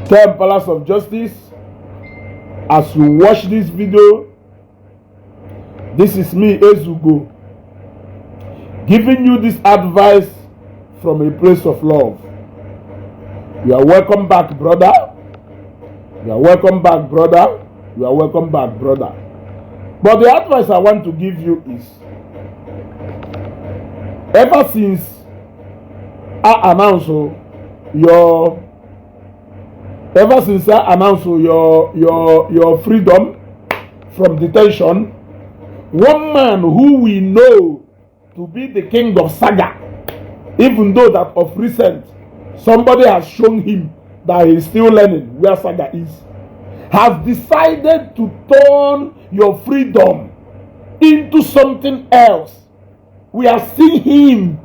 Palace of Justice, as you watch this video, this is me, Ezugo, giving you this advice from a place of love. You are welcome back, brother. You are welcome back, brother. You are welcome back, brother. But the advice I want to give you is, ever since I announced your freedom from detention, one man who we know to be the king of saga, even though that of recent somebody has shown him that he is still learning where saga is, has decided to turn your freedom into something else. We have seen him.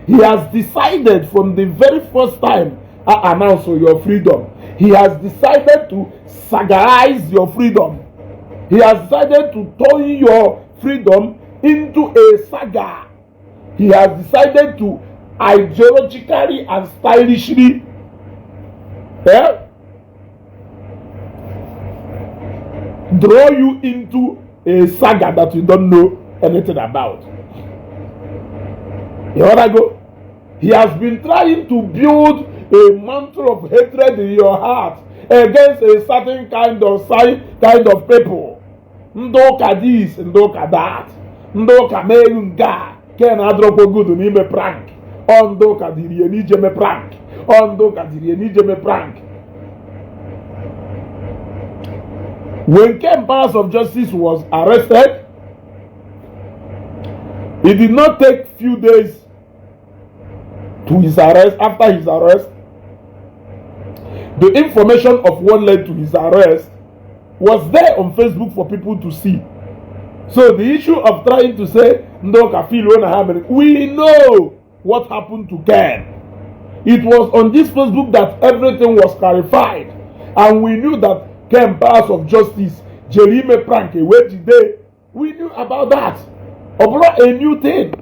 He has decided from the very first time I announced your freedom, he has decided to sagarize your freedom. He has decided to turn your freedom into a saga. He has decided to ideologically and stylishly draw you into a saga that you don't know anything about. You want to go? He has been trying to build a mantle of hatred in your heart against a certain kind of people. Ndoka this, ndoka that, ndoka meunga, ken adropo good n'ime prank, ndoka diri enije me prank, ndoka diri enije me prank. When Palace of Justice was arrested, it did not take few days to his arrest. After his arrest, the information of what led to his arrest was there on Facebook for people to see. So the issue of trying to say we know what happened to Ken. It was on this Facebook that everything was clarified, and we knew that Ken Palace of Justice, Jerime prank away today. We knew about that. A new thing.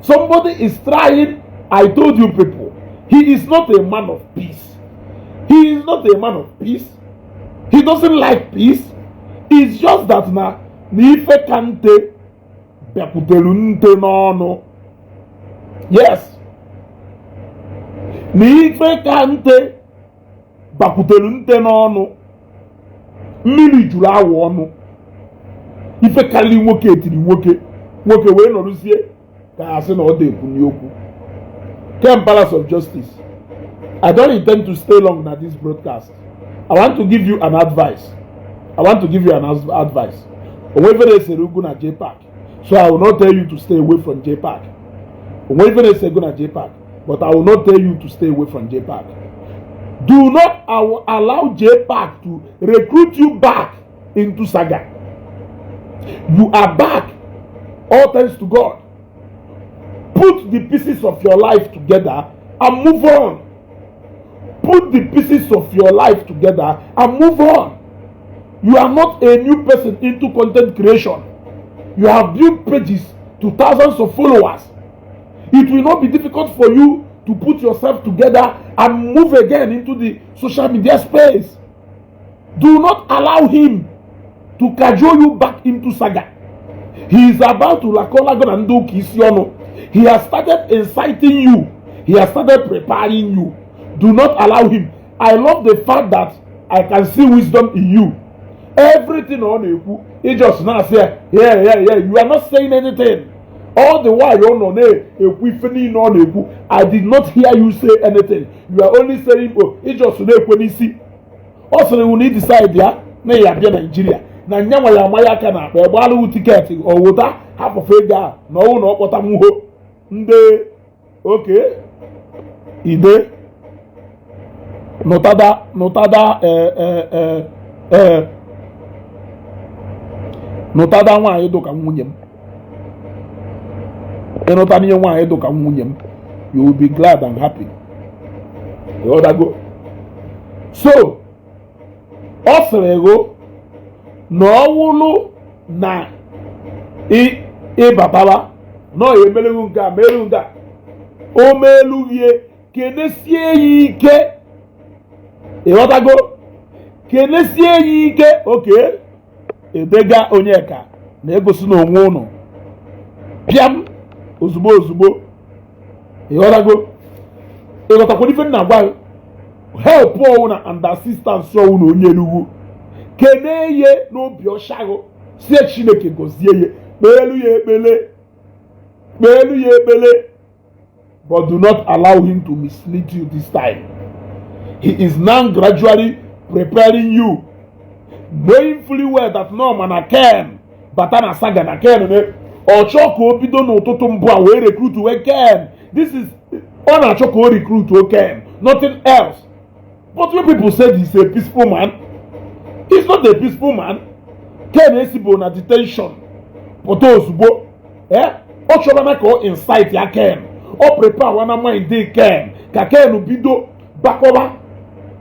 Somebody is trying. I told you people, he is not a man of peace. He is not a man of peace. He doesn't like peace. It's just that na nife kante bekutelunte no. Yes. Nife kante bakutelunte no. Mmiri juru awọ ọnụ. Ife kali nwoke etiri nwoke wee nọrụzie ka asị na ọ dị ekwu n'okwu. Ken Palace of Justice, I don't intend to stay long at this broadcast. I want to give you an advice. Onwevere serugu na Jpac. So I will not tell you to stay away from Jpac. Onwevere serugu na Jpac. But I will not tell you to stay away from Jpac. Do not allow Jpac to recruit you back into saga. You are back, all thanks to God. Put the pieces of your life together and move on. Put the pieces of your life together and move on. You are not a new person into content creation. You have built pages to thousands of followers. It will not be difficult for you to put yourself together and move again into the social media space. Do not allow him to cajole you back into saga. He is about to lakola kisiono. He has started inciting you. He has started preparing you. Do not allow him. I love the fact that I can see wisdom in you. Everything on you, he just now say, yeah. You are not saying anything. All the while I did not hear you say anything. You are only saying, oh, it just when you see. Also, we need to decide, yeah, Nigeria. Na nyanwa ya maya kana be gbalu ticket or wota half of a guy no kpota muho nde okay ide notada notada nwa ayi do ka nwunye m enota ni nwa ayi do ka nwunye m, you will be glad and happy. You ought to go. So ofrego n'ọwụlụ na ịbatala nọ emelughu nke a meelu nke a o meelughie kenesie ya ike. Ịghọtago? Kenesie ya ike. Okay, edega Onyeka na-egosi n'onwe unu pịam ozugbo ozugbo. Ịghọtago? Ịghọtakwa ife nna gwa help unu and assistance unu onye n'ugwu. Kene ye n'obi ọshago sie Chineke gozie ye kpeelu ya ekpele, but do not allow him to mislead you this time. He is now gradually preparing you, knowing fully well that no man can batana saga na ken ochoko obido n'ụtụtụ mbụ a wee recruit we ken. This is on a choco recruit we ken, nothing else. But when people say he's a peaceful man, he's not a peaceful man. Ken esibo na detention but ozugbo o chọrọ na ka o insight ya ken, o prepare wana mind dey ken ka ken bido bakoba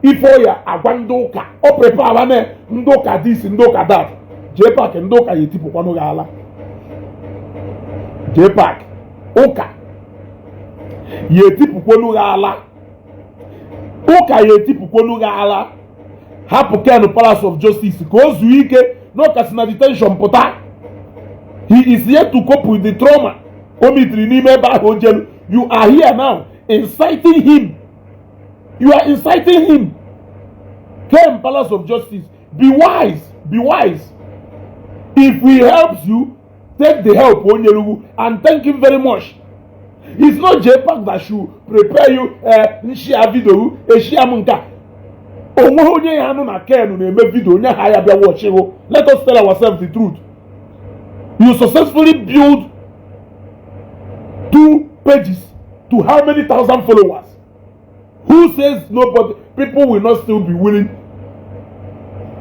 ifo ya agwa ndị ụka, o prepare wana ndị ụka this ndị ụka that. Jpac ndị ụka ya etipụkwanụ gị ala. Jpac ụka ya etipụkwanụ gị ala. Ụka ya etipụkwanụ gị ala. Hapụ ken Palace of Justice ka o zuo ike n'ọkasị na detention pụta. He is here to cope with the trauma. You are here now inciting him. You are inciting him. Ken Palace of Justice, be wise. Be wise. If he helps you, take the help and thank him very much. It's not Jpac that should prepare you. Let us tell ourselves the truth. You successfully build 2 pages to how many thousand followers? Who says nobody, people will not still be willing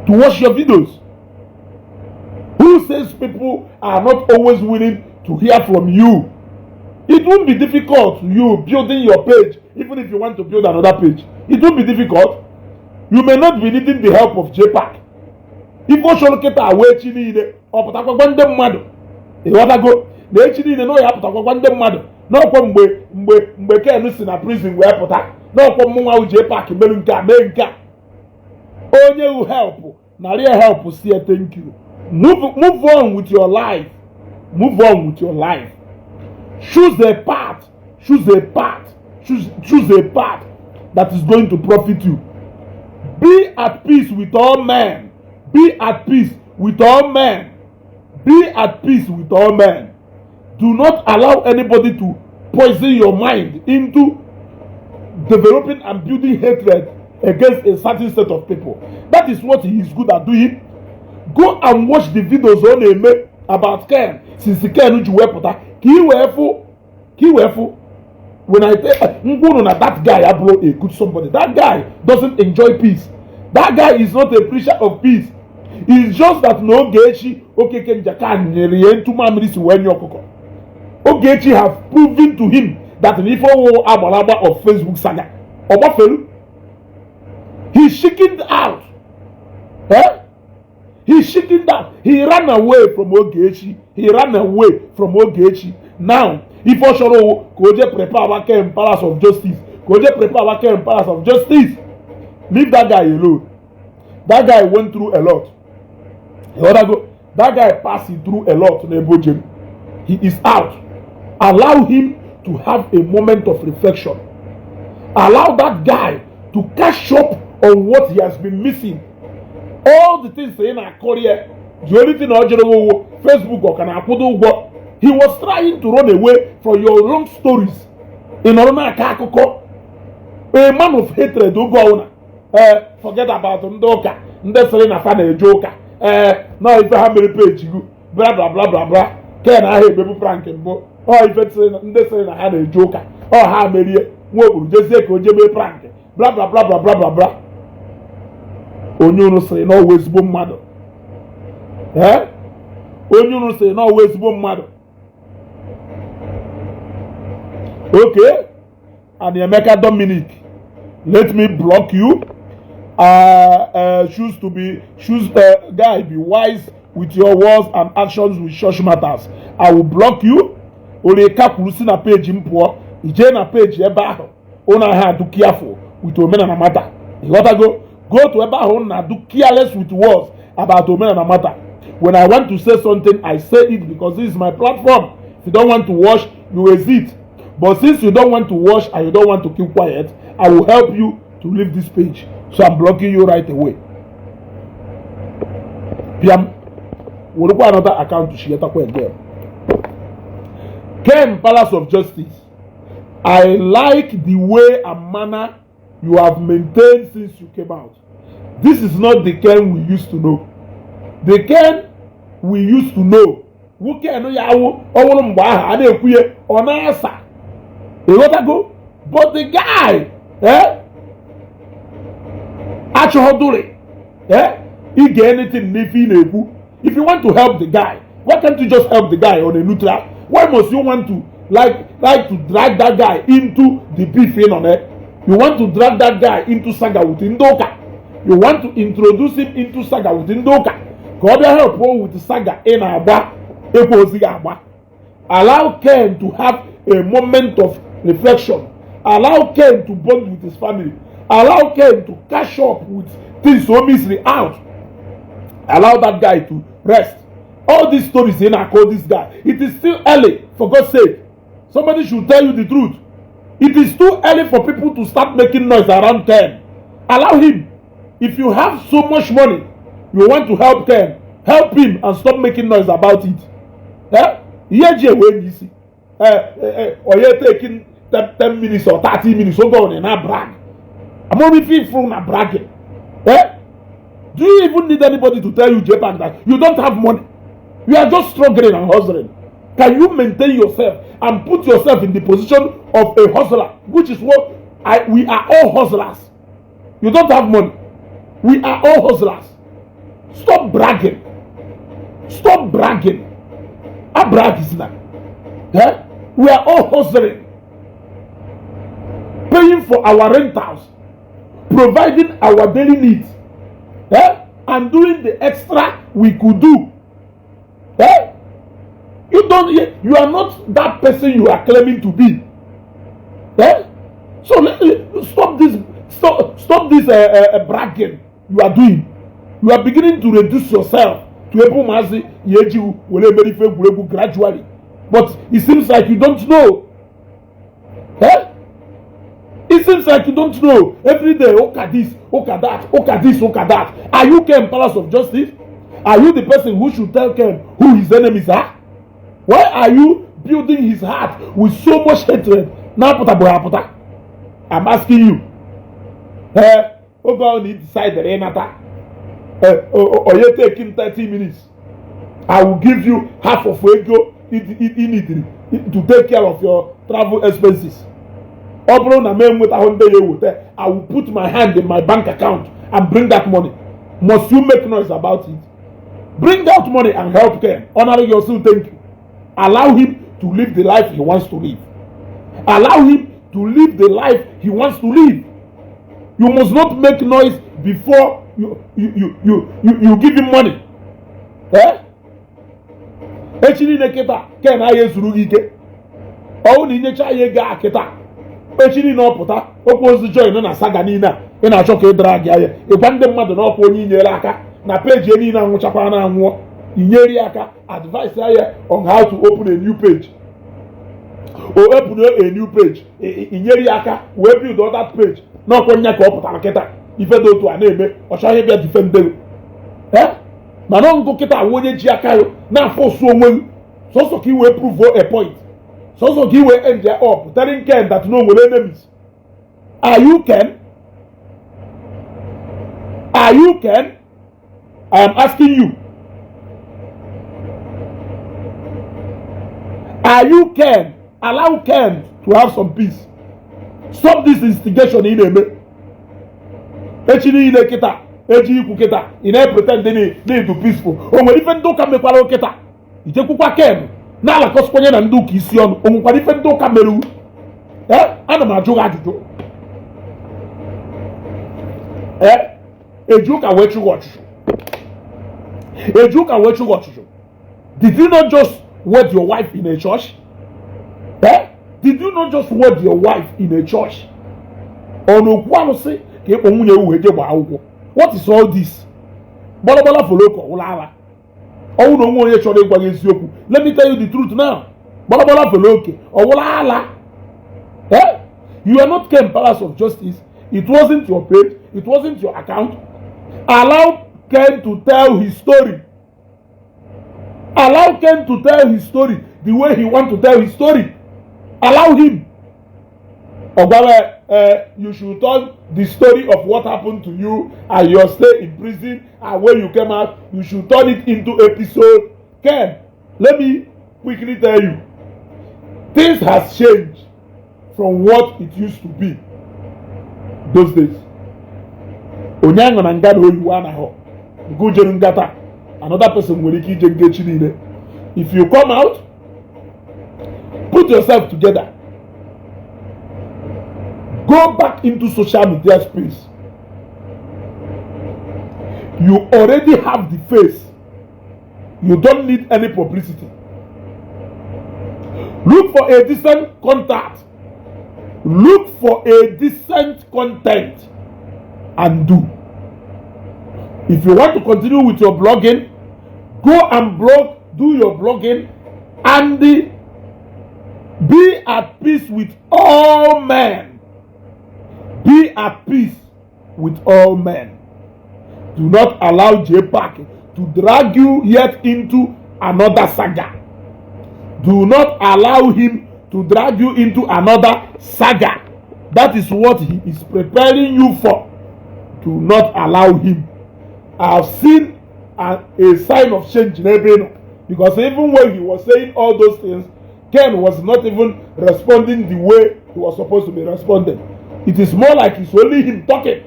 to watch your videos? Who says people are not always willing to hear from you? It won't be difficult you building your page, even if you want to build another page. It won't be difficult. You may not be needing the help of Jpac. If you show look away chini or patakwande mmadu, e wadago na echi niile no ya patakwande mmadu no kwa mgbe Ken si na prison wee pụta no kwa mwa Jpac melu nka mee nka onye who help na real help say thank you. Move on with your life. Move on with your life. Choose a path. Choose a path. Choose a path that is going to profit you. Be at peace with all men. Be at peace with all men. Be at peace with all men. Do not allow anybody to poison your mind into developing and building hatred against a certain set of people. That is what he is good at doing. Go and watch the videos on him about Ken. Since Ken uju wepụta, kiwefu. When I tell that guy I blow a good somebody. That guy doesn't enjoy peace. That guy is not a preacher of peace. It's just that no Ogechi Okeke Njakan Nyerientu Mamrisi Wenyo Okuko. Ogechi have proven to him that if Abalaba of Facebook saga, Obafelu, he's shaking out. He's shaking out. He ran away from Ogechi. He ran away from Ogechi. Now, if Oshoro Koje prepare Ken Palace of Justice, Koje prepare Ken Palace of Justice, leave that guy alone. That guy went through a lot. That guy passed through a lot. He is out. Allow him to have a moment of reflection. Allow that guy to catch up on what he has been missing. All the things in our career, the only thing Facebook or can I he was trying to run away from your wrong stories. In order to a man of hatred don't go on. Forget about Ndoka. Ndesere na fan ejoka. Now if I have a page you blah blah blah blah blah. Ken I have baby prank mbo. Oh if it's ndesere na ha na ejoka. Oh ha merie. Wo jese ko jebe prank. Blah blah blah blah blah blah blah. Onye say no always bo mmadu. Onye say no always bo mmadu. Okay. And Emeka Dominic, let me block you. Guy, be wise with your words and actions with church matters. I will block you. Only kapulusi na page impo. Ije na page eba. una have to be careful with omenala matter. You gotta go to eba una do careless with words about omenala matter. When I want to say something, I say it because this is my platform. If you don't want to watch, you exit. But since you don't want to watch and you don't want to keep quiet, I will help you to leave this page. So I'm blocking you right away. Piam, we'll look at another account to share again. Ken, Palace of Justice. I like the way and manner you have maintained since you came out. This is not the Ken we used to know. The Ken we used to know. Who can know yawo? Owo mba ade ekuye ona asa. E what go? But the guy, Achohodure, he get anything nefi nebu. If you want to help the guy, why can't you just help the guy on a neutral? Why must you want to like to drag that guy into the beef in on it? You want to drag that guy into saga with Indoka. You want to introduce him into saga with Indoka. God help with the saga in Abba. Allow Ken to have a moment of reflection. Allow Ken to bond with his family. Allow Ken to catch up with things so misery out. Allow that guy to rest. All these stories in call this guy. It is still early, for God's sake. Somebody should tell you the truth. It is too early for people to start making noise around Ken. Allow him. If you have so much money, you want to help Ken, help him and stop making noise about it. Or you're taking 10 minutes or 30 minutes, so go on and brag. I'm only feeling from bragging. Do you even need anybody to tell you, Jpac, that you don't have money? You are just struggling and hustling. Can you maintain yourself and put yourself in the position of a hustler, which is what we are all hustlers. You don't have money. We are all hustlers. Stop bragging. Stop bragging. I brag is not. We are all hustling. Paying for our rentals. Providing our daily needs. And doing the extra we could do. You are not that person you are claiming to be. So stop this bragging you are doing. You are beginning to reduce yourself to a mazi yeji will very gradually. But it seems like you don't know. It seems like you don't know. Every day, okay this, okay that, okay this, okay that. Are you Ken Palace of Justice? Are you the person who should tell Ken who his enemies are? Why are you building his heart with so much hatred? Now, I'm asking you. Over on the side the Renata. Or you're taking 30 minutes. I will give you half of Ego to take care of your travel expenses. I will put my hand in my bank account and bring that money. Must you make noise about it? Bring that money and help Ken. Honoring yourself, thank you. Allow him to live the life he wants to live. Allow him to live the life he wants to live. You must not make noise before you give him money. Echini neketa Ken aye zuru ike. O ni nyecha ye ga aketa. Echini no puta okwozu join na saga nina. Ị na-achọ ka drag ya. Ịgwa ndị mmadụ na ọkwa onye inyere aka na page eni na anwụchakwa na anwụọ. Inyere aka advice ya on how to open a new page. Or open a new page. Inyere aka we build other page. Na ọkwa nya ka ọ pụtara kịta. Ife dị otu a na-eme ọ chọghị bịa defend. Mana ngụ kịta onye ji aka yo na force onwe so ka iwe prove a point. So ka iwe end up telling Ken that no nwere enemies. Are you Ken? Are you Ken? I am asking you. Are you Ken? Allow Ken to have some peace. Stop this instigation in eme. Echini ine kita, echi iku kita. Ine pretend they do peaceful. O nwere ife ndo ka mekwara kita. Ijekwukwa Ken. Na ala kosponye na ndu ka isi onu. O nwekwara ife ndo ka meru. Ana m ajụ ajụjụ. Ejuka wechu ọchụchụ. Ejuka wechu ọchụchụ. Did you not just wed your wife in a church? Did you not just wed your wife in a church? Ono kwalusi ka ikpo nwunye uwe je gba akwụkwọ. What is all this? Bala foloko ulala. Owu no nwe onye chọrọ ịgwa gị eziokwu. Let me tell you the truth now. Bala foloke ulala. Eh? You are not Ken Palace of Justice. It wasn't your page. It wasn't your account. Allow Ken to tell his story. Allow Ken to tell his story the way he wants to tell his story. Allow him. Ogawe, you should tell the story of what happened to you and your stay in prison and when you came out. You should turn it into episode. Ken, let me quickly tell you. Things has changed from what it used to be those days. Onyango na ngada oyiwa na ho. Go jenu ngata. Another person will ike ije ngechi niile. If you come out, put yourself together. Go back into social media space. You already have the face. You don't need any publicity. Look for a decent contact. Look for a decent content and do. If you want to continue with your blogging, go and blog, do your blogging, and be at peace with all men. Be at peace with all men. Do not allow Jpac to drag you yet into another saga. Do not allow him to drag you into another saga. That is what he is preparing you for. Do not allow him. I have seen a sign of change in Ebeno, because even when he was saying all those things, Ken was not even responding the way he was supposed to be responding. It is more like it's only him talking,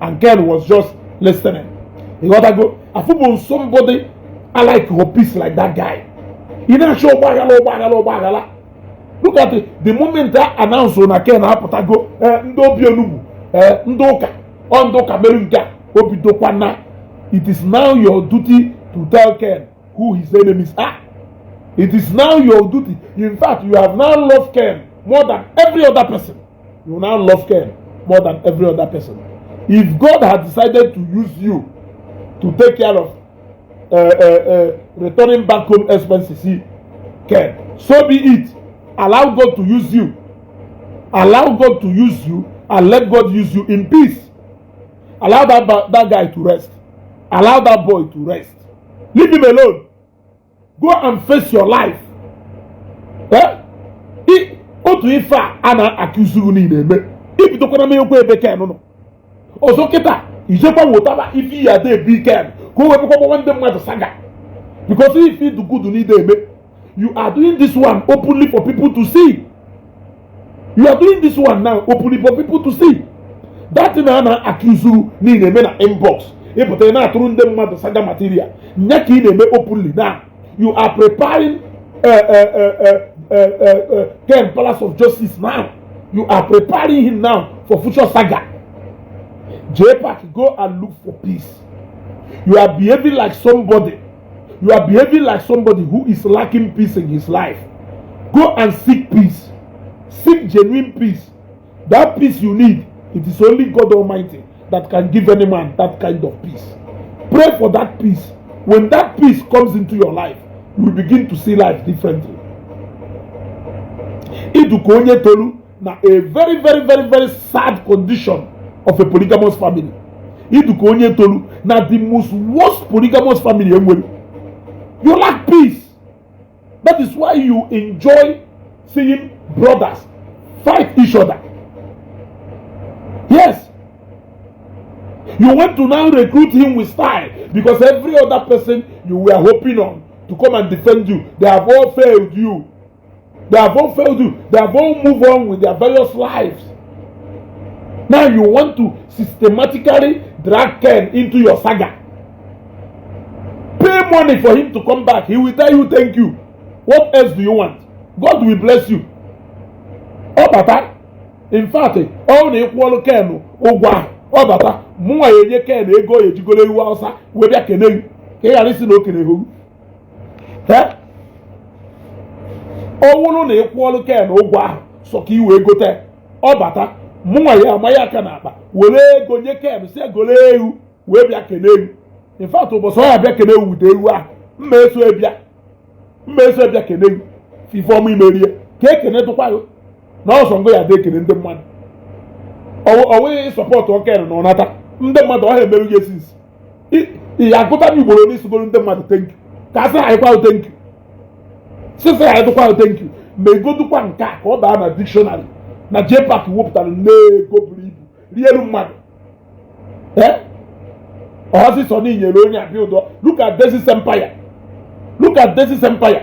and Ken was just listening. You gotta go. I feel somebody I like her piece like that guy. He not show bagala. Look at it. The moment that announced on Ken Apatago, Ndo Bionubu, Ndoka, Ondoka Merunga, Obidokwana. It is now your duty to tell Ken who his enemies are. It is now your duty. In fact, you have now loved Ken more than every other person. You now love Ken more than every other person. If God had decided to use you to take care of returning back home expenses, Ken, so be it. Allow God to use you. Allow God to use you and let God use you in peace. Allow that guy to rest. Allow that boy to rest. Leave him alone. Go and face your life. Otu ife a na-accuse you n'ime. If you don't want to make a Ken no. Ozo kita ijekwa wotaba if you are there be Ken. Go we become one dem mad saga. Because if you do good need eme, you are doing this one openly for people to see. You are doing this one now openly for people to see. That na accuse you n'ime na inbox. But na turun dem mad saga material. Nyaki n'ime openly now. You are preparing Ken Palace of Justice now. You are preparing him now for future saga. Jpac, go and look for peace. You are behaving like somebody. You are behaving like somebody who is lacking peace in his life. Go and seek peace. Seek genuine peace. That peace you need, it is only God Almighty that can give any man that kind of peace. Pray for that peace. When that peace comes into your life, you will begin to see life differently. Idukonye Tolu na a very, very, very, very sad condition of a polygamous family. Idukonye Tolu na the most worst polygamous family. You lack peace. That is why you enjoy seeing brothers fight each other. Yes. You want to now recruit him with style because every other person you were hoping on to come and defend you, they have all failed you. They have all failed you. They have all moved on with their various lives. Now you want to systematically drag Ken into your saga. Pay money for him to come back. He will tell you thank you. What else do you want? God will bless you. Oh, bata. In fact, all the equal Ken, oh, bata. Mwa ye Ken, ego ye jigole yu asa. Webia kene. Ke ya listen no kene hu. He? Owulu na ekwolu Ken ogwa so ka iwe gote obata mụnwa ya ama ya aka n'akpa were ego nye kem si egole ewu wee bịa kene ewu. In fact ụbọchị ọ ya bịa kene ewu wute ewu ahụ mma eso ebịa kene ewu fife ọma imerie ka ekene tụkwayo na ọsọ ngo ya dị ekene ndị mmadụ ọwụghị sọpọtụ ọken na ọnata ndị mmadụ ọha emerụ gị esisi ihe agụta n'Igbo n'isogoro ndị mmadụ tenki ka asị ha ịkwa tenki sisi ha ịdụkwa tenki ma egodukwa nke a ka ọ baa na dictionary na Jpac wepụtara n'ego buru ibu rielu mmadụ ọhazi sọ n'inyere onye abịa ụdọ look at this empire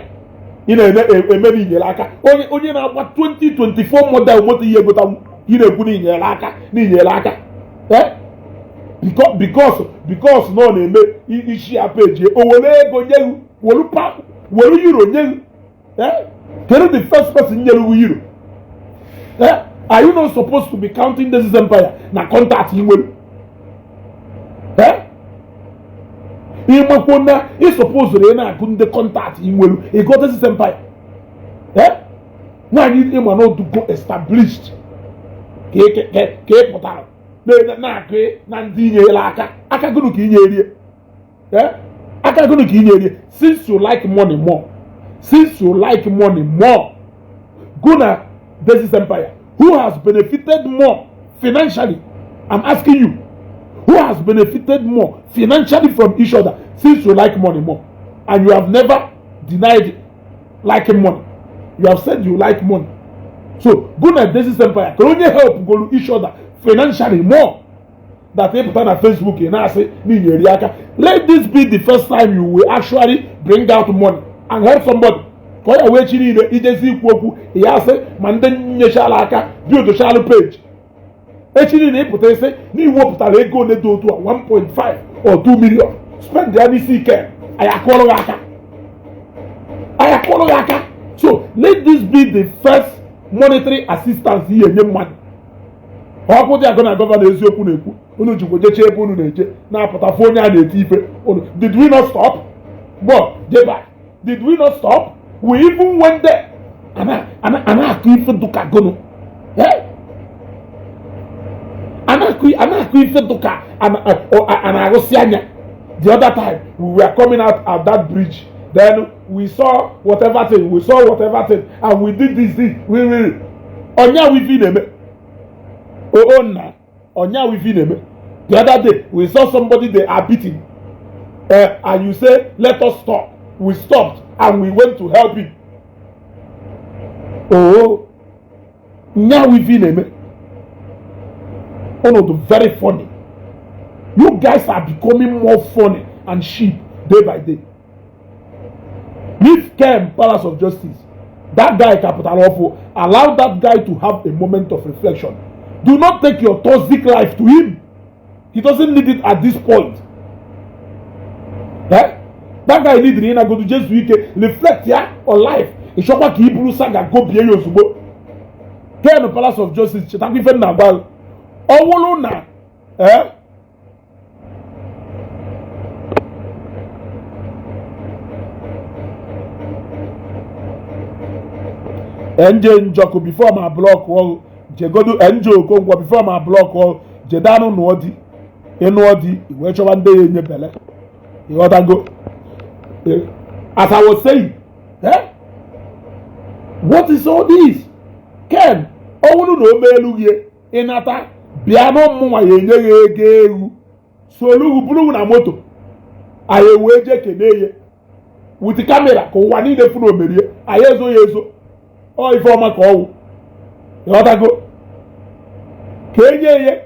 ị na-eme n'inyere aka onye na-agba 2024 model moto ihe egotanwu ị na-ekwu n'inyere aka because na ọ na-eme isi ya peji o were ego nye were euro nye kedu the first person nyere euro are you not supposed to be counting this empire na contact ị nwere ịmakwo na ị suppose na-agụ ndị contact ị nwere ego this empire nwaanyị ịma na odugo established ka ị pụtara na-akụ na ndị inyere aka gụnụ ka inyerie aka gụnụ ka inyerie since you like money more go na this empire. Who has benefited more financially? I'm asking you. Who has benefited more financially from each other since you like money more? And you have never denied liking money. You have said you like money. So, go na this empire. Can only help go each other financially more. That people turn on Facebook and say, let this be the first time you will actually bring out money and help somebody. Kwa ya wee chiri ile ijezi ikwu okwu ya sị ma ndị nyechala aka build channel page echiri na ịpụta ise na iwepụtara ego ole dị otu a 1.5 or 2 million spend ya n'isi ike anyị akọrọ gị aka. So let this be the first monetary assistance ihe nye mmadụ. Ọkụ dị agụ na gọvanọ eziokwu na-ekwu unu jikwa jeche ebe unu na-eje na-apụta fụ onye a na-eti ife. Did we not stop? But Jpac, did we not stop? We even went there. Ana-akụ ife dụka gono. Ana-akụ ife dụka ana-arụsị anya. The other time we were coming out at that bridge, then we saw whatever thing, and we did this. Onya we fi neme. Onya we fi neme. The other day we saw somebody they are beating, and you say let us stop. We stopped and we went to help him. Now we feel him. Very funny. You guys are becoming more funny and cheap day by day. Leave Kem Palace of Justice. That guy capital awful. Allow that guy to have a moment of reflection. Do not take your toxic life to him. He doesn't need it at this point. That guy need to go to just reflect on life. It's short like Hebrew saga go be yosubo. Kem the Palace of Justice. Chetapi fen na bal. Owolo na. Enje njoko before my block wall. Jegodu enjo kongwa before my block wall. Jedano nuodi. Enuodi. Iwecho one day in your belly. You ought to go. As I was saying, what is all this? Ken, no meluye, enata, biano mwa yenye solu bulu na moto. Aye weje keneye. With the camera, ko wani de funo merie. Yezo. Oh, informa ko. You ought to go. Kenye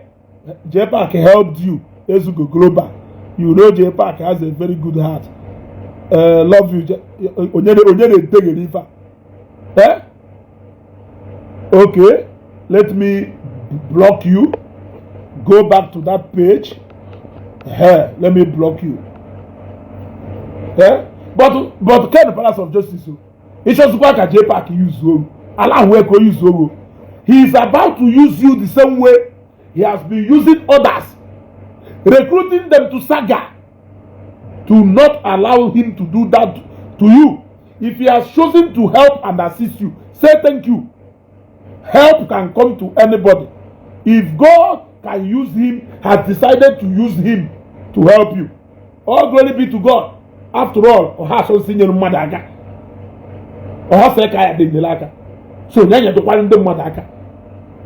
Jpac helped you. Ezugo global. You know Jpac has a very good heart. Love you. Okay, let me block you. Go back to that page. Let me block you. But Ken the Palace of Justice, it's just what Jpac use. Allah will go use. He is about to use you the same way he has been using others, recruiting them to saga. Do not allow him to do that to you. If he has chosen to help and assist you, say thank you. Help can come to anybody. If God can use him, has decided to use him to help you, all glory be to God. After all, or has also seen your mother, or has a kaya de laka. So now you're the one in the mother.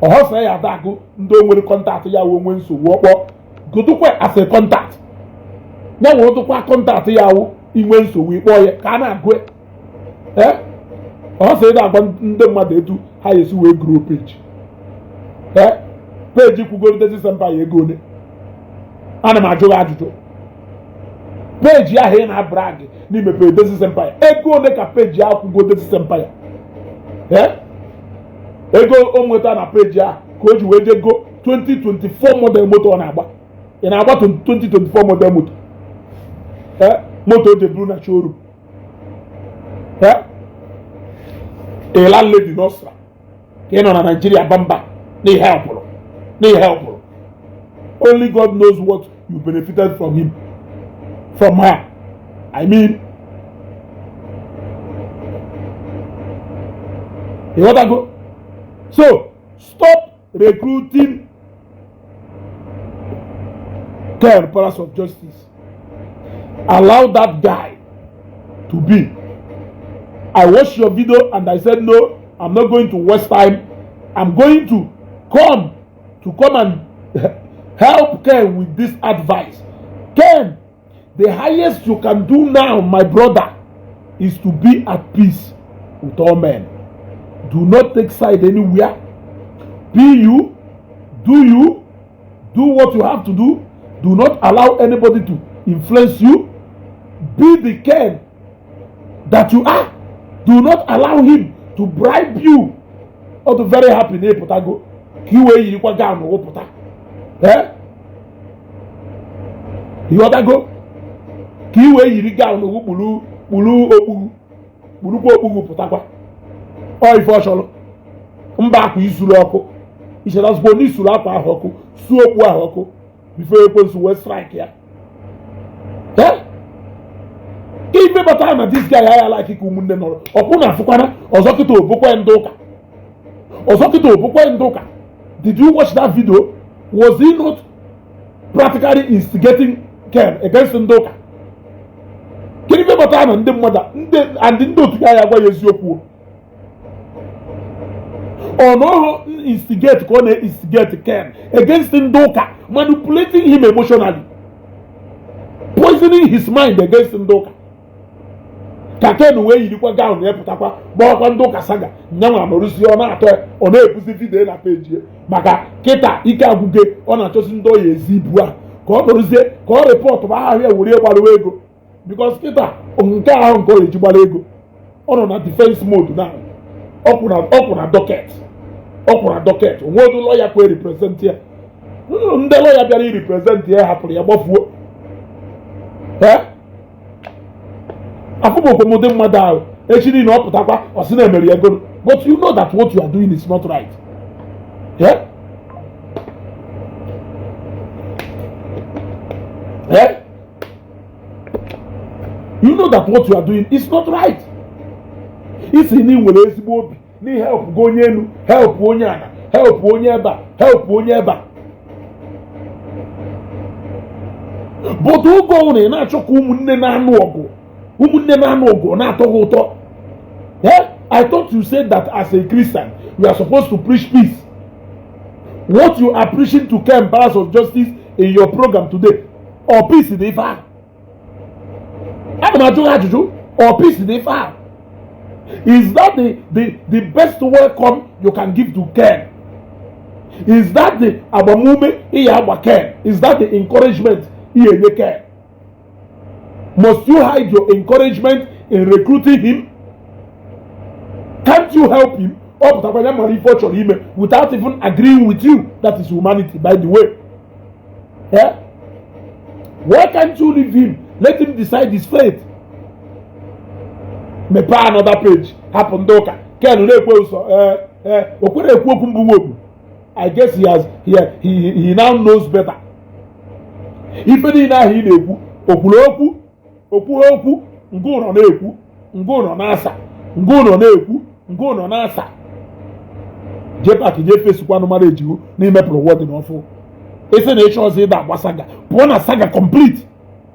Or has a dago, don't will contact ya when so walk. Go to quite as a contact. Now want to quite contact ya in when so we boy cannot go. Eh? Or say that one the mother to highest way group page. Eh? Page you could go to the empire go. Anamajo. Page ya here na brag ni me pay this empire. Ego ne ka page ya ku go this empire. Eh? Ego o nweta na page ya ko ji we je go 2024 model motor na agba. E na agba 2024 model motor. Eh? Motor je blue na showroom. Eh? E la lady nostra. Ke no na Nigeria bamba. Ni help. Ni help. Only God knows what you benefited from him. From her. I mean, you want to go? So, stop recruiting Ken, Palace of Justice. Allow that guy to be. I watched your video and I said, no, I'm not going to waste time. I'm going to come and help Ken with this advice. Ken, the highest you can do now, my brother, is to be at peace with all men. Do not take side anywhere. Be you. Do what you have to do. Do not allow anybody to influence you. Be the Ken that you are. Do not allow him to bribe you. Or to very happy day, Potago. Kiwe yikwa ga no pota. Eh? You want to go? Kiwe yiri ga no bulu okpugu putakwa. O ifo sholo. Mba akwa isuru oku. Ishela zbo ni isuru akwa ahoku, su okpu ahoku before ekwensu we strike ya. Eh? Ife bata na this guy I like ikunne no. Oku na afukwana ozokito obokwa ndoka. Ozokito obokwa ndoka. Did you watch that video? Was he not practically instigating Ken against Ndoka? Can you remember time and the mother and the Ndoka ya eziokwu? Or no instigate Ken against Ndoka, manipulating him emotionally, poisoning his mind against Ndoka. Kaken we yirikwa gown na eputakwa gbakwa Ndoka saga nyanwa amarusi ona ato ona ebusi video na page maka kita ike aguge ona chosi ndo ye zibu a ko marusi ko report ba ahia wori egbalu ego because kita nke ahụ nke oyi jigbala ego ono na defense mode now okuna docket onwodu lawyer ko represent ya ndị lawyer bịara represent ya hapụrụ ya gbafuo afubo ko mode mmadụ ahụ echiri na ọpụtakwa ọsị na emere ego but you know that what you are doing is not right. Yeah? Yeah? You know that what you are doing is not right. Isi ni nwere ezigbo obi ni help go onye enu, help onye ana, help onye eba, help onye eba. But ogo one na-achọ ka ụmụnne na-anụ ọgụ na-atọ ụtọ. Yeah? I thought you said that as a Christian, you are supposed to preach peace. What you are preaching to Ken, Palace of Justice in your program today, or peace in the far. Or peace in the far. Is that the best welcome you can give to Ken? Is that the abamume iya Ken? Is that the encouragement iya Ken? Must you hide your encouragement in recruiting him? Can't you help him without even agreeing with you? That is humanity, by the way. Yeah? Why can't you leave him? Let him decide his fate. Mepa another page. Happen doka. I guess he now knows better. If any now he neku okuku ngono neku ngono nasa ngono neku ngono nasa. Jpac je face kwanu marriage you n'ime pro word n'ofu ese na echo ozi da agbasaga pụọ na saga complete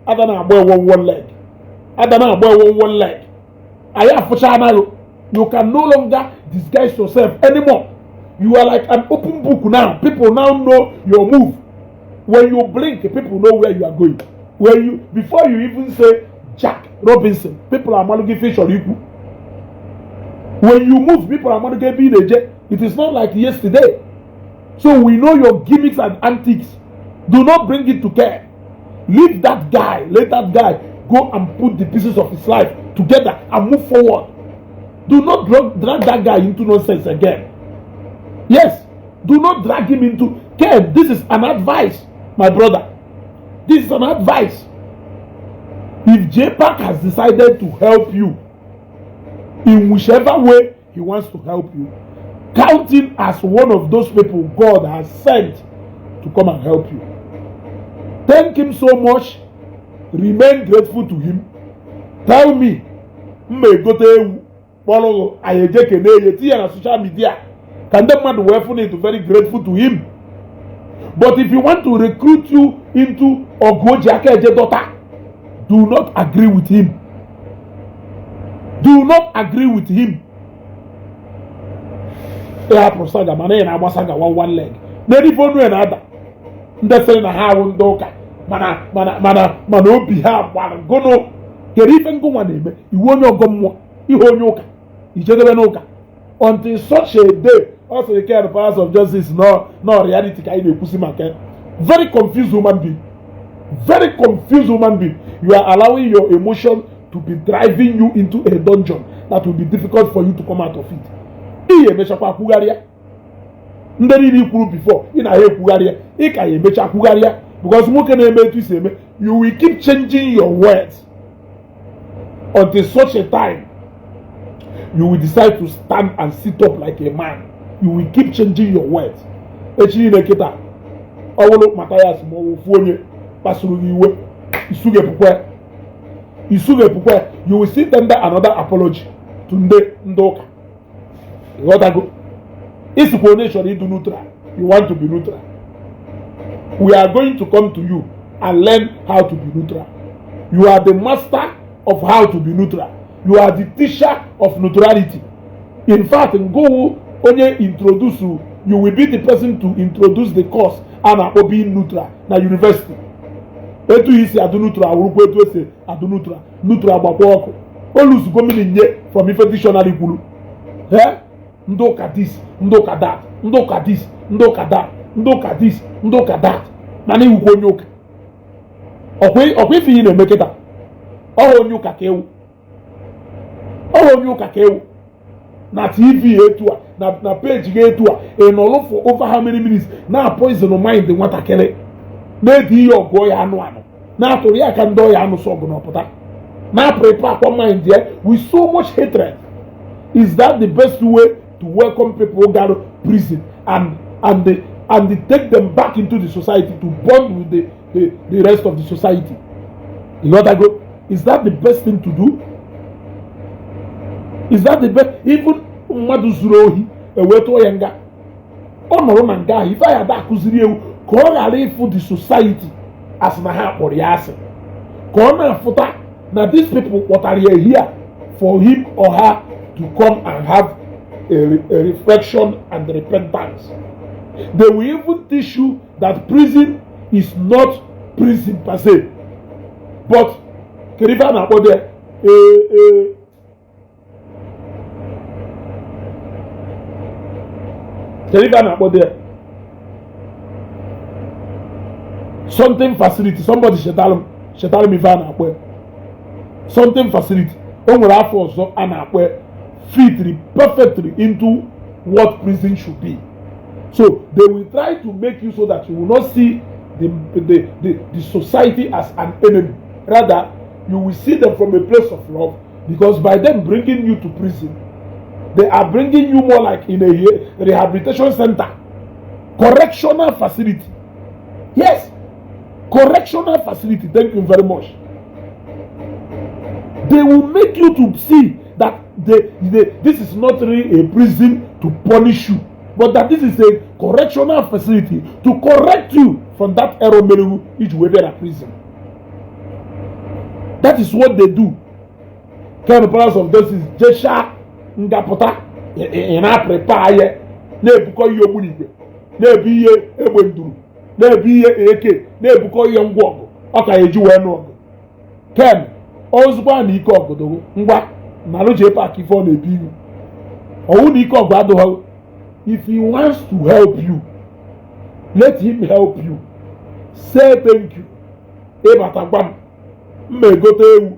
ada na agba one leg ada na agba one leg aya afụcha anaghị you can no longer disguise yourself anymore. You are like an open book now. People now know your move. When you blink, people know where you are going. Before you even say Jack Robinson, people are going to fish or equal. When you move, people are going to be the jet. It is not like yesterday. So we know your gimmicks and antics. Do not bring it to care. Leave that guy. Let that guy go and put the pieces of his life together and move forward. Do not drag that guy into nonsense again. Yes, do not drag him into care. This is an advice, my brother. This is an advice. If Jpac has decided to help you in whichever way he wants to help you, count him as one of those people God has sent to come and help you. Thank him so much. Remain grateful to him. Tell me, follow Ayejeke na social media. Can that man be very grateful to him? But if you want to recruit you into Ogojake daughter, do not agree with him. Do not agree with him. Prosaga mana na agbasaga one leg. Neri fonu another. Nde say na ha ndoka. Mana obi ha gbara gono. Keri ife ngwa na-eme. Iwu onye ogommo, ihe onye ụka. Ijedebe n'ụka. Until such a day, also the care of powers of justice, no reality. Very confused human being. Very confused human being. You are allowing your emotion to be driving you into a dungeon that will be difficult for you to come out of it. Before because you will keep changing your words until such a time you will decide to stand and sit up like a man. You will keep changing your words. You will see tender another apology to Ndoka. You want to be neutral. We are going to come to you and learn how to be neutral. You are the master of how to be neutral. You are the teacher of neutrality. In fact, go only introduce you. You will be the person to introduce the course and being neutral na university. Etu isi adu neutral, uruko etu ese adu neutral. Neutral gbapoko. Always go meaning from ife dictionary kulu. Ndoka this, ndoka that, ndoka this, ndoka that, ndoka this, ndoka that. Nani uko nyoka. Okwe fi ine meketa. Oho nyoka kewu. Oho nyoka kewu. Na TV etua, na page etua. Enolo for over how many minutes? Na poison mind the water kele. Na di yo go ya anu anu. Na to ya kan do ya anu so go no pota. Na prepare for mind there with so much hatred. Is that the best way to welcome people who got to prison and they take them back into the society to bond with the rest of the society? You know that go? Is that the best thing to do? Is that the best? Even Maduzurohi, a weto yanga. Honor manga, if I had that kuziri, call for the society as Maha or Yasa. Corner futa. Now these people, what are here for him or her to come and have a reflection and repentance? They will even teach you that prison is not prison per se. But Keriba na bode Keriba na bode something facility. Somebody shetalum me van akwe. Something facility. Also fit perfectly into what prison should be. So they will try to make you so that you will not see the society as an enemy. Rather, you will see them from a place of love, because by them bringing you to prison, they are bringing you more like in a rehabilitation center, correctional facility. Yes, correctional facility. Thank you very much. They will make you to see that this is not really a prison to punish you. but that this is a correctional facility to correct you from that error melu which will be in prison. That is what they do. Kind of powers of this is Jesha Ngapota in a prepare Nebuko Yomunigwe, Nebi Ebunduru, Nebi Eke, Nebuko Yongwog, Okajuano. Ken, Oswan Iko, Ngwa, Nalu Jpac if on a bill. Or Niko Bado, if he wants to help you, let him help you. Say thank you. Ebatabam, me go to you,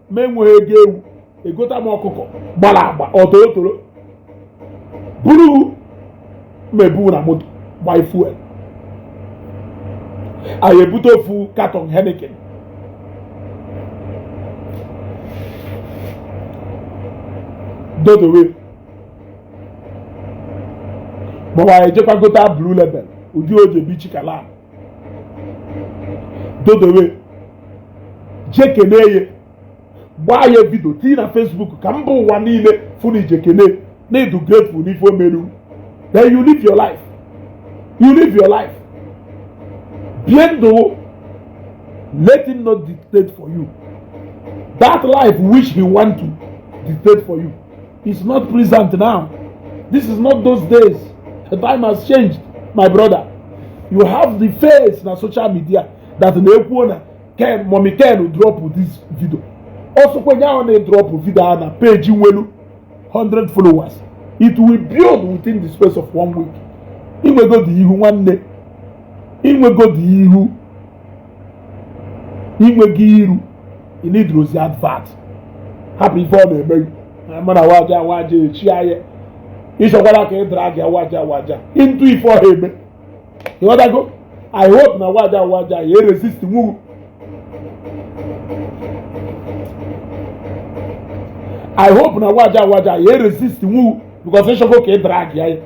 me wege, a go to Mokoko, Balaba, or Toro, Buru, me buna moto, my fuel. I a buto fu carton Henneken. Do the way. But I Jpac go to blue label. Udio je bichi kala. Do the way. Jekeneye. Buy a video. Tina Facebook. Kambo wanile funi jekene. Need to grateful ni for melu. Then you live your life. You live your life. Bien though, let him not dictate for you. That life which he want to dictate for you is not present now. This is not those days. The time has changed, my brother. You have the face na social media that mommy Ken will drop this video. Also, when you want to drop a video on a page, 100 followers, it will build within the space of 1 week. It will go to you one day. It will go to you. It will give you. You need Rosie advert. Happy for the baby. I'm gonna watch it. Drag waja into it for him. You want to go? I hope na waja he resist the move. I hope na waja he resist the move because they should go drag ya.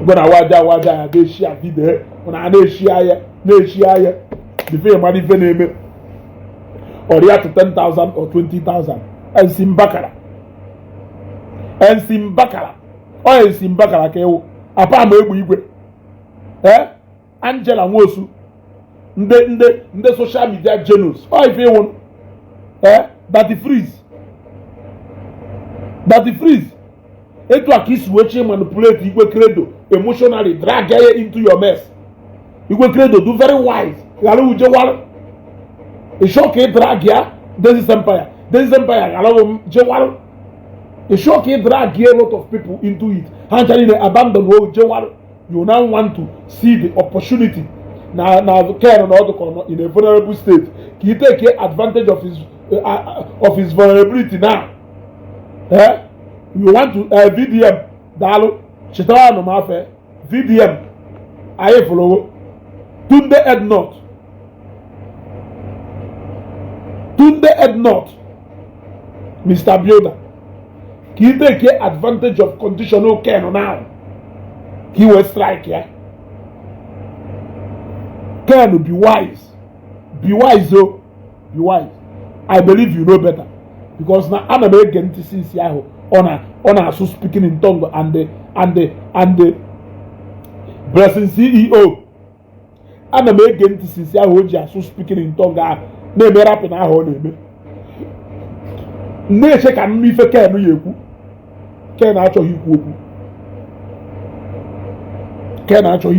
Gonna waja they share video. When they share the film money name or they have to 10,000 or 20,000 and Simbakara. And Simbakara. Oh, Simbakara kewo. Apa mo Igbo. Angela Nwosu. Nde social media genius. Oh, if you want. That the freeze. Etu akisi weche manipulate Igbo credo emotionally drag you into your mess. Igbo credo do very wise. Galu uje wal. E shock drag ya this empire. Galu uje wal. A shock drag a lot of people into it. Actually, they abandon road. You now want to see the opportunity. Now the care and all in a vulnerable state. Can you take advantage of his vulnerability now? You want to VDM. Dalo. Chitawa no mafe. VDM. Aye follow. Tunde Ed Not. Mr. Bioda. He take advantage of conditional care now. He will strike here. Ken, be wise. Be wise, though. Be wise. I believe you know better. Because now I'm going to see on a so speaking in tongue and the blessing CEO. I'm going to see so speaking in tongue. Name rap in our name. Ne check and me for Ken Yeku. Ken actually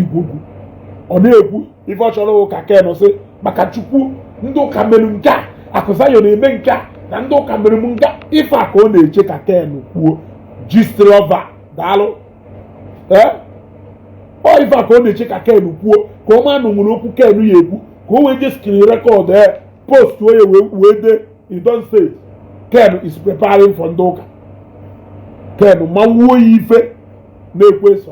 Yeku. Oneku, if I shall Ken or say, Makachuku, Ndo Kamelunga, Akosayo Menka, Nando Kamelunga, if I can check a Ken, Gist lover, Dalo. Or if I can check a Ken, come on, Munoku Ken Yeku, go and just screen record there, post where you don't say. Ken is preparing for Ndoka. Ken, Mawu Ife, Nekwe so,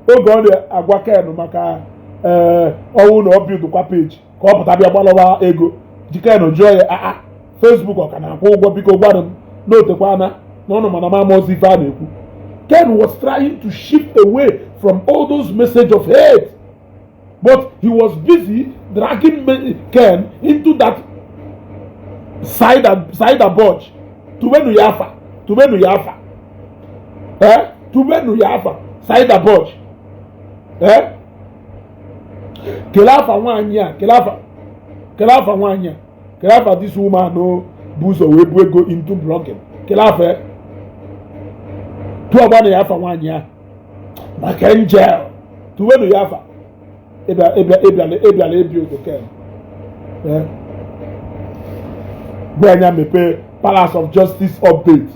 oh God, Akwa Ken, Maka, oh no, build the page, call Tabia Balawa Ego, Jikano Joy, Facebook or Kana, go because one, no, the Wana, no, Manama Mosifane. Ken was trying to shift away from all those messages of hate, but he was busy dragging Ken into that side budge to when we have tubenu ya afa tubenu ya afa side aboj kele afa nwaanyị a kele afa nwaanyị a kele afa this woman no bụ ụzọ wee bu ego into blogging kele afa tu ọgbana ya afa nwaanyị a maka angel tubenu ya afa ebiala ebi ogoke bụ anya mepe Palace of Justice update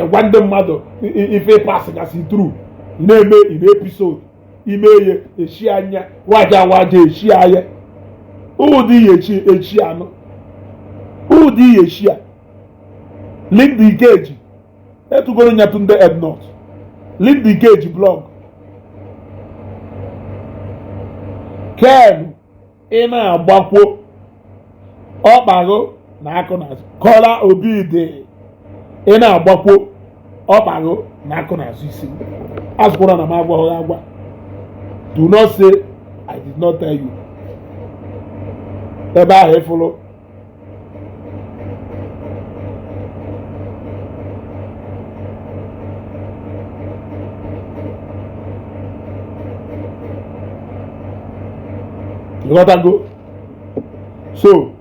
gwa ndị mmadụ ife pass gasị tru na-eme in episode ime ihe echi anya waja echi anya ụdị echi anụ ụdị echi a link the gauge etugoro nyatụ ndị Ednot link the gauge blog Ken ị na-agbakwo ọkpago na akụ na azụ Kola Obide ị na-agbakwo ọkpago na akụ na azụ isi azụkwara na m agwaghị agwa. Do not say I did not tell you. Ebe ahụ ịfụlụ you got to go. So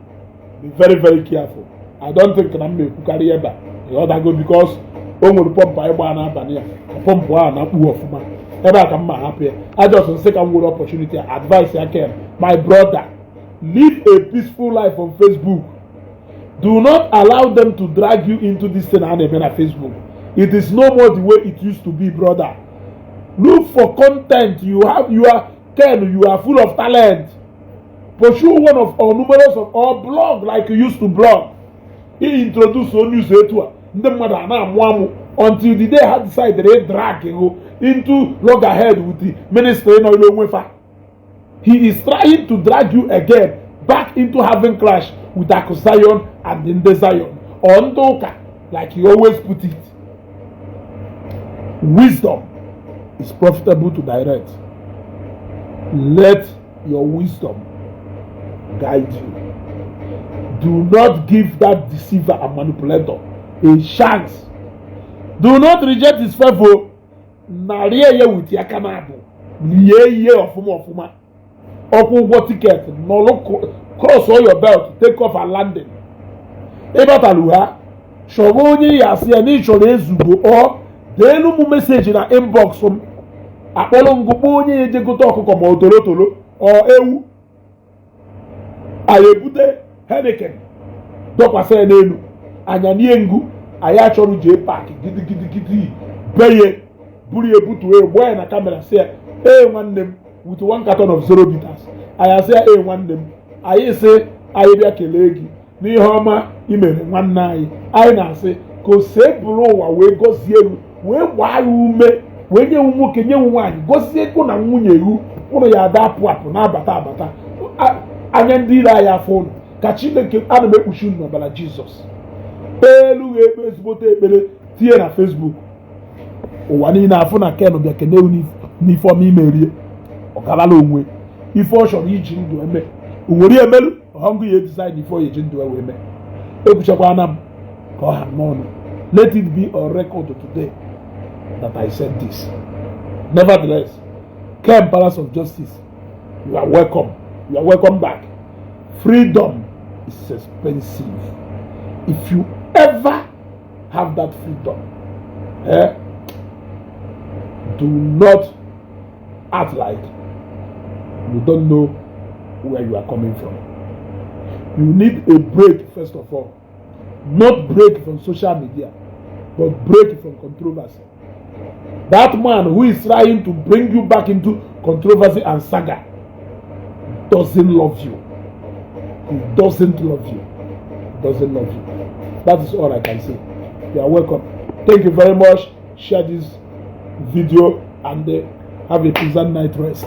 be very very careful. I don't think na me carry ebe you got to go because o nwere pọmpụ anyị gbaa n'abalị ya pọmpụ ahụ na-akpụ ọfụma ebe a ka mma hapụ ya. I just say ka m nwere opportunity advice ya Ken my brother live a peaceful life on Facebook. Do not allow them to drag you into this thing and even on Facebook. It is no more the way it used to be, brother. Look for content. You are Ken, you are full of talent. Pursue one of or numerous of or blog like you used to blog. He introduced no news to until the day I decided they drag you into loggerhead with the ministry. He is trying to drag you again back into having clash with Akusayon and Indesayon or Ndoka, like he always put it. Wisdom is profitable to direct. Let your wisdom guide you. Do not give that deceiver and manipulator a chance. Do not reject his favor. Nariye with yakanabu. Niye ofuma. Open ticket. No look cross all your belt. Take off and landing. Ebataluha. Shobonyi yasi ani chole zugo or denu mu message na inbox from Apollo ngubonyi eje goto okuko mo tolotolo or ewu. Ayebute Henneken. Dokwase n'elu. Anyanie ngu aya chọrọ Jpac gidi beye buru ebutu boy na camera say nwanne m with 1 carton of 0 bitters aya say nwanne m ayi say ayi bịa kelee gị n'ihe ọma imere nwanne anyị na-asị ka o see bụrụ ụwa wee gozie elu wee gbaa ya ume wee nye nwoke nye nwaanyị gozie ego na nwunye ihu ụrụ ya ada apụ na-abata anya ndị ire anyị afọ ụnụ ka Chineke ana m ekpuchi unu n'ọbara Jizọs elu ga-ekpe ezigbote ekpere tinye na Facebook ụwa niile afụ na Ken bịa kene n'ife ọma imerie ọgarala onwe ife ọ chọrọ iji ndụ eme onwere emelu ọhụngụ ya design ife ọ eji ndụ ewe eme ekwuchakwana m ka ọ ha n'ọnụ. Let it be on record today that I said this. Nevertheless, Ken Palace of Justice, you are welcome. You are welcome back. Freedom is expensive. If you ever have that freedom, do not act like you don't know where you are coming from. You need a break, first of all. Not break from social media, but break from controversy. That man who is trying to bring you back into controversy and saga doesn't love you. He doesn't love you. Doesn't love you. That is all I can say. You are welcome. Thank you very much. Share this video and have a pleasant night rest.